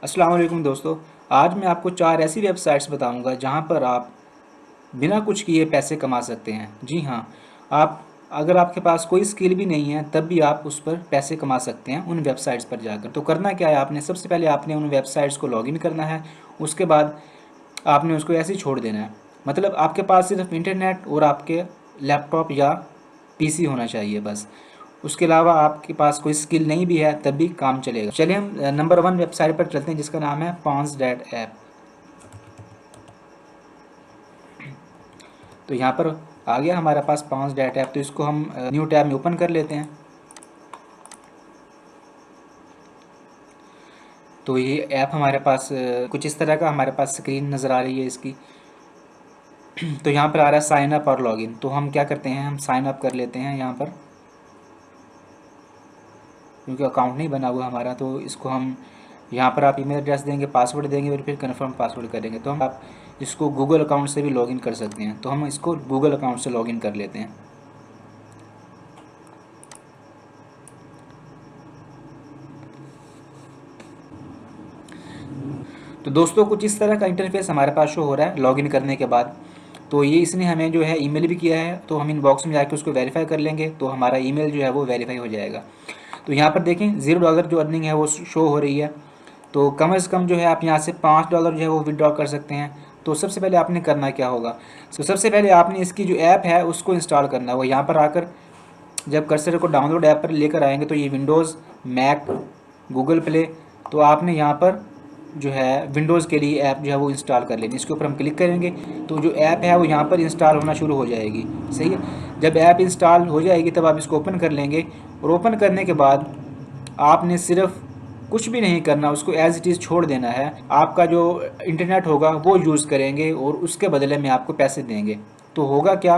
अस्सलाम वालेकुम दोस्तों। आज मैं आपको 4 ऐसी वेबसाइट्स बताऊंगा जहां पर आप बिना कुछ किए पैसे कमा सकते हैं। जी हाँ, आप अगर आपके पास कोई स्किल भी नहीं है तब भी आप उस पर पैसे कमा सकते हैं उन वेबसाइट्स पर जाकर। तो करना क्या है, आपने सबसे पहले आपने उन वेबसाइट्स को लॉगिन करना है। उसके बाद आपने उसको ऐसे ही छोड़ देना है। मतलब आपके पास सिर्फ इंटरनेट और आपके लैपटॉप या पीसी होना चाहिए बस। उसके अलावा आपके पास कोई स्किल नहीं भी है तब भी काम चलेगा। चलिए हम नंबर 1 वेबसाइट पर चलते हैं जिसका नाम है पॉन्स डैट ऐप। तो यहाँ पर आ गया हमारे पास पॉन्स डैट ऐप। तो इसको हम न्यू टैब में ओपन कर लेते हैं। तो ये ऐप हमारे पास कुछ इस तरह का हमारे पास स्क्रीन नज़र आ रही है इसकी। तो यहाँ पर आ रहा है साइन अप और लॉगिन। तो हम क्या करते हैं, हम साइन अप कर लेते हैं यहाँ पर, क्योंकि अकाउंट नहीं बना हुआ हमारा। तो इसको हम यहाँ पर आप ईमेल एड्रेस देंगे, पासवर्ड देंगे और फिर कन्फर्म पासवर्ड करेंगे। तो हम आप इसको गूगल अकाउंट से भी लॉगिन कर सकते हैं। तो हम इसको गूगल अकाउंट से लॉगिन कर लेते हैं। तो दोस्तों कुछ इस तरह का इंटरफेस हमारे पास शो हो रहा है लॉगिन करने के बाद। तो ये इसने हमें जो है ईमेल भी किया है। तो हम इनबॉक्स में जाकर उसको वेरीफाई कर लेंगे तो हमारा ईमेल जो है वो वेरीफाई हो जाएगा। तो यहाँ पर देखें $0 जो अर्निंग है वो शो हो रही है। तो कम से कम जो है आप यहाँ से $5 जो है वो विड्रॉ कर सकते हैं। तो सबसे पहले आपने करना क्या होगा, तो सबसे पहले आपने इसकी जो ऐप है उसको इंस्टॉल करना होगा। यहाँ पर आकर जब कर्सर को डाउनलोड ऐप पर लेकर आएंगे तो ये विंडोज़, मैक, गूगल प्ले, तो आपने यहाँ पर जो है विंडोज़ के लिए ऐप जो है वो इंस्टॉल कर लेनी। इसके ऊपर हम क्लिक करेंगे तो जो ऐप है वो यहाँ पर इंस्टॉल होना शुरू हो जाएगी। सही है, जब ऐप इंस्टॉल हो जाएगी तब आप इसको ओपन कर लेंगे। और ओपन करने के बाद आपने सिर्फ कुछ भी नहीं करना, उसको एज इट इज़ छोड़ देना है। आपका जो इंटरनेट होगा वो यूज़ करेंगे और उसके बदले में आपको पैसे देंगे। तो होगा क्या,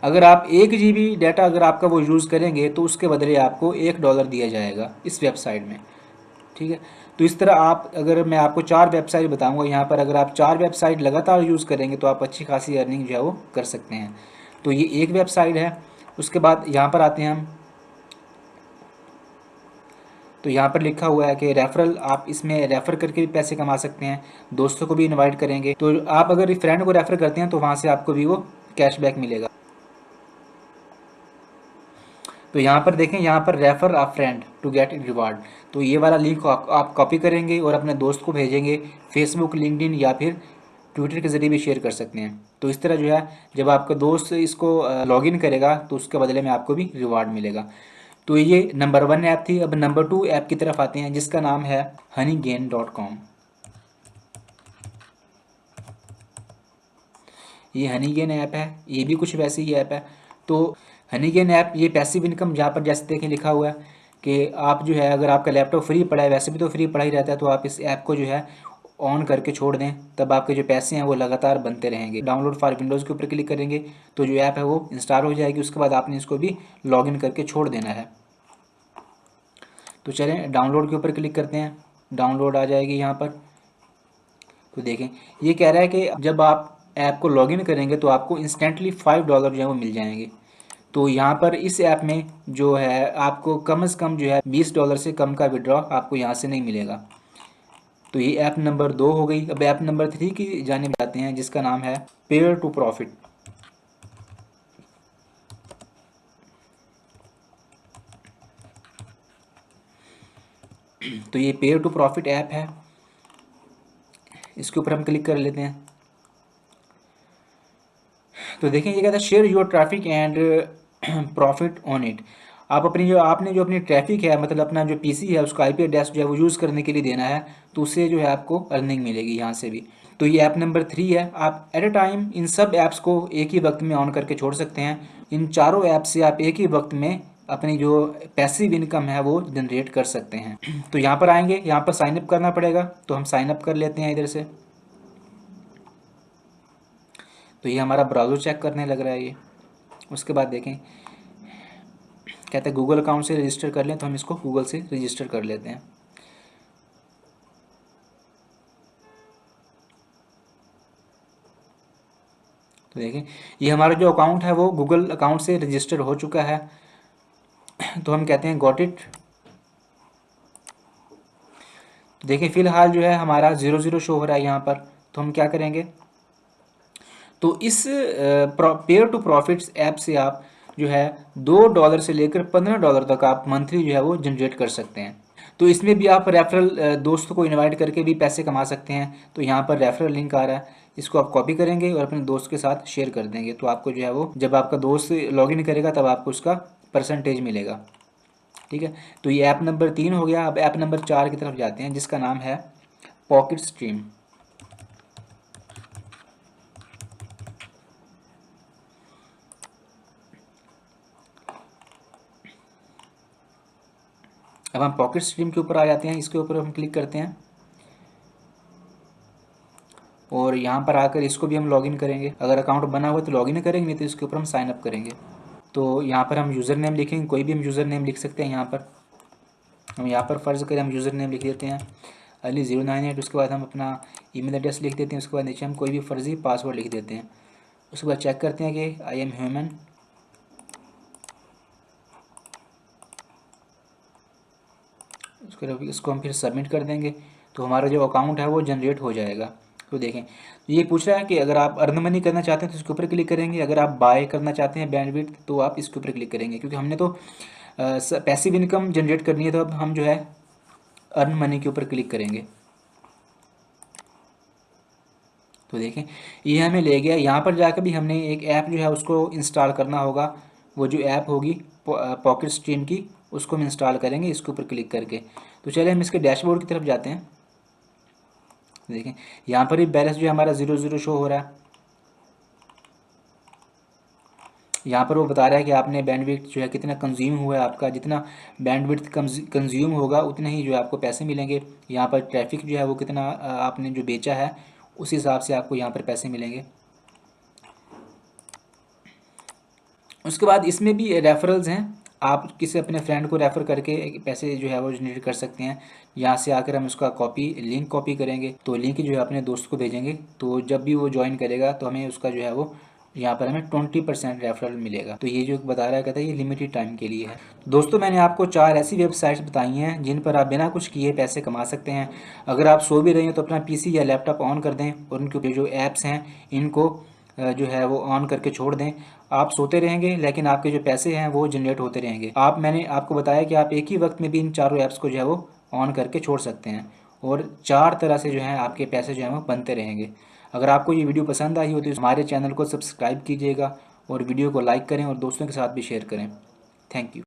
अगर आप 1 GB डाटा अगर आपका वो यूज़ करेंगे तो उसके बदले आपको $1 दिया जाएगा इस वेबसाइट में। ठीक है, तो इस तरह आप, अगर मैं आपको 4 वेबसाइट बताऊंगा यहाँ पर, अगर आप 4 वेबसाइट लगातार यूज़ करेंगे तो आप अच्छी खासी अर्निंग जो है वो कर सकते हैं। तो ये एक वेबसाइट है। उसके बाद यहाँ पर आते हैं हम। तो यहाँ पर लिखा हुआ है कि रेफरल, आप इसमें रेफ़र करके भी पैसे कमा सकते हैं। दोस्तों को भी इनवाइट करेंगे तो आप अगर फ्रेंड को रेफ़र करते हैं तो वहाँ से आपको भी वो कैशबैक मिलेगा। तो यहाँ पर देखें, यहाँ पर refer a friend to get reward. तो ये वाला लिंक आप कॉपी करेंगे और अपने दोस्त को भेजेंगे। फेसबुक, लिंक्डइन या फिर ट्विटर के ज़रिए भी शेयर कर सकते हैं। तो इस तरह जो है जब आपका दोस्त इसको लॉगिन करेगा तो उसके बदले में आपको भी रिवार्ड मिलेगा। तो ये नंबर 1 ऐप थी। अब नंबर 2 ऐप की तरफ आते हैं जिसका नाम है honeygain.com। ये हनीगेन ऐप है, ये भी कुछ वैसी ही ऐप है। तो हनीगेन ऐप ये पैसिव इनकम, जहाँ पर जैसे देखें लिखा हुआ है कि आप जो है अगर आपका लैपटॉप फ्री पड़ा है, वैसे भी तो फ्री पड़ा ही रहता है, तो आप इस ऐप को जो है ऑन करके छोड़ दें, तब आपके जो पैसे हैं वो लगातार बनते रहेंगे। डाउनलोड फॉर विंडोज़ के ऊपर क्लिक करेंगे तो जो ऐप है वो इंस्टॉल हो जाएगी। उसके बाद आपने इसको भी लॉगिन करके छोड़ देना है। तो चलें डाउनलोड के ऊपर क्लिक करते हैं, डाउनलोड आ जाएगी यहाँ पर। तो देखें ये कह रहा है कि जब आप ऐप को लॉगिन करेंगे तो आपको इंस्टेंटली $5 जो है वो मिल जाएंगे। तो यहाँ पर इस ऐप में जो है आपको कम से कम जो है $20 से कम का विड्रॉ आपको यहाँ से नहीं मिलेगा। तो ये ऐप नंबर 2 हो गई। अब ऐप नंबर 3 की जानिब जाते हैं जिसका नाम है पेयर टू प्रॉफिट। तो ये पेयर टू प्रॉफिट ऐप है, इसके ऊपर हम क्लिक कर लेते हैं। तो देखें ये कहता है share your traffic and profit on it. आप अपनी जो आपने जो अपनी ट्रैफिक है, मतलब अपना जो पीसी है उसका आईपी एड्रेस जो है वो यूज़ करने के लिए देना है, तो उससे जो है आपको अर्निंग मिलेगी यहाँ से भी। तो ये ऐप नंबर 3 है। आप एट अ टाइम इन सब ऐप्स को एक ही वक्त में ऑन करके छोड़ सकते हैं। इन चारों ऐप से आप एक ही वक्त में अपनी जो पैसिव इनकम है वो जनरेट कर सकते हैं। तो यहाँ पर आएंगे, यहाँ पर साइन अप करना पड़ेगा, तो हम साइन अप कर लेते हैं इधर से। तो ये हमारा ब्राउज़र चेक करने लग रहा है ये। उसके बाद देखें कहते हैं गूगल अकाउंट से रजिस्टर कर लें, तो हम इसको गूगल से रजिस्टर कर लेते हैं। तो देखें ये हमारा जो अकाउंट है वो गूगल अकाउंट से रजिस्टर हो चुका है। तो हम कहते हैं गॉट इट। देखिए फ़िलहाल जो है हमारा 0 शो हो रहा है यहाँ पर। तो हम क्या करेंगे, तो इस पेयर टू प्रॉफिट्स ऐप से आप जो है $2 से लेकर $15 तक आप मंथली जो है वो जनरेट कर सकते हैं। तो इसमें भी आप रेफरल दोस्तों को इनवाइट करके भी पैसे कमा सकते हैं। तो यहाँ पर रेफरल लिंक आ रहा है, इसको आप कॉपी करेंगे और अपने दोस्त के साथ शेयर कर देंगे। तो आपको जो है वो जब आपका दोस्त लॉगिन करेगा तब आपको उसका परसेंटेज मिलेगा। ठीक है, तो ये ऐप नंबर 3 हो गया। अब ऐप नंबर 4 की तरफ जाते हैं, जिसका नाम है पॉकेट स्ट्रीम। अब हम पॉकेट स्ट्रीम के ऊपर आ जाते हैं, इसके ऊपर हम क्लिक करते हैं और यहाँ पर आकर इसको भी हम लॉगिन करेंगे। अगर अकाउंट बना हुआ तो लॉगिन करेंगे, नहीं तो इसके ऊपर हम साइन अप करेंगे। तो यहाँ पर हम यूज़र नेम लिखेंगे, कोई भी हम यूज़र नेम लिख सकते हैं। यहाँ पर हम यहाँ पर फ़र्ज़ करें हम यूज़र नेम लिख देते हैं Ali098। उसके बाद हम अपना ईमेल एड्रेस लिख देते हैं। उसके बाद नीचे हम कोई भी फ़र्ज़ी पासवर्ड लिख देते हैं। उसके बाद चेक करते हैं कि आई एम ह्यूमन। इसको हम फिर सबमिट कर देंगे, तो हमारा जो अकाउंट है वो जनरेट हो जाएगा। तो देखें ये पूछ रहा है कि अगर आप अर्न मनी करना चाहते हैं तो इसके ऊपर क्लिक करेंगे, अगर आप बाय करना चाहते हैं बैंडविड्थ तो आप इसके ऊपर क्लिक करेंगे, क्योंकि हमने तो पैसिव इनकम जनरेट करनी है। तो अब हम जो है अर्न मनी के ऊपर क्लिक करेंगे। तो देखें ये हमें ले गया। यहाँ पर जाकर भी हमने एक ऐप जो है उसको इंस्टॉल करना होगा। वो जो ऐप होगी पॉकेट स्ट्रीम की, उसको हम इंस्टॉल करेंगे इसके ऊपर क्लिक करके। तो चलिए हम इसके डैशबोर्ड की तरफ जाते हैं। देखें यहाँ पर भी बैलेंस जो है हमारा 0 शो हो रहा है। यहाँ पर वो बता रहा है कि आपने बैंडविड्थ जो है कितना कंज्यूम हुआ है आपका। जितना बैंडविड्थ कंज्यूम होगा उतने ही जो है आपको पैसे मिलेंगे। यहाँ पर ट्रैफिक जो है वो कितना आपने जो बेचा है उस हिसाब से आपको यहाँ पर पैसे मिलेंगे। उसके बाद इसमें भी रेफरल्स हैं, आप किसी अपने फ्रेंड को रेफ़र करके पैसे जो है वो जनरेट कर सकते हैं। यहाँ से आकर हम उसका लिंक कॉपी करेंगे, तो लिंक जो है अपने दोस्त को भेजेंगे। तो जब भी वो ज्वाइन करेगा तो हमें उसका जो है वो यहाँ पर हमें 20% रेफरल मिलेगा। तो ये जो बता रहा है कहता है ये लिमिटेड टाइम के लिए है। दोस्तों मैंने आपको 4 ऐसी वेबसाइट्स बताई हैं जिन पर आप बिना कुछ किए पैसे कमा सकते हैं। अगर आप सो भी रहे हैं तो अपना पीसी या लैपटॉप ऑन कर दें और उनके जो ऐप्स हैं इनको जो है वो ऑन करके छोड़ दें। आप सोते रहेंगे लेकिन आपके जो पैसे हैं वो जनरेट होते रहेंगे। मैंने आपको बताया कि आप एक ही वक्त में भी इन चारों ऐप्स को जो है वो ऑन करके छोड़ सकते हैं और 4 तरह से जो है आपके पैसे जो हैं वो बनते रहेंगे। अगर आपको ये वीडियो पसंद आई हो तो हमारे चैनल को सब्सक्राइब कीजिएगा और वीडियो को लाइक करें और दोस्तों के साथ भी शेयर करें। Thank you.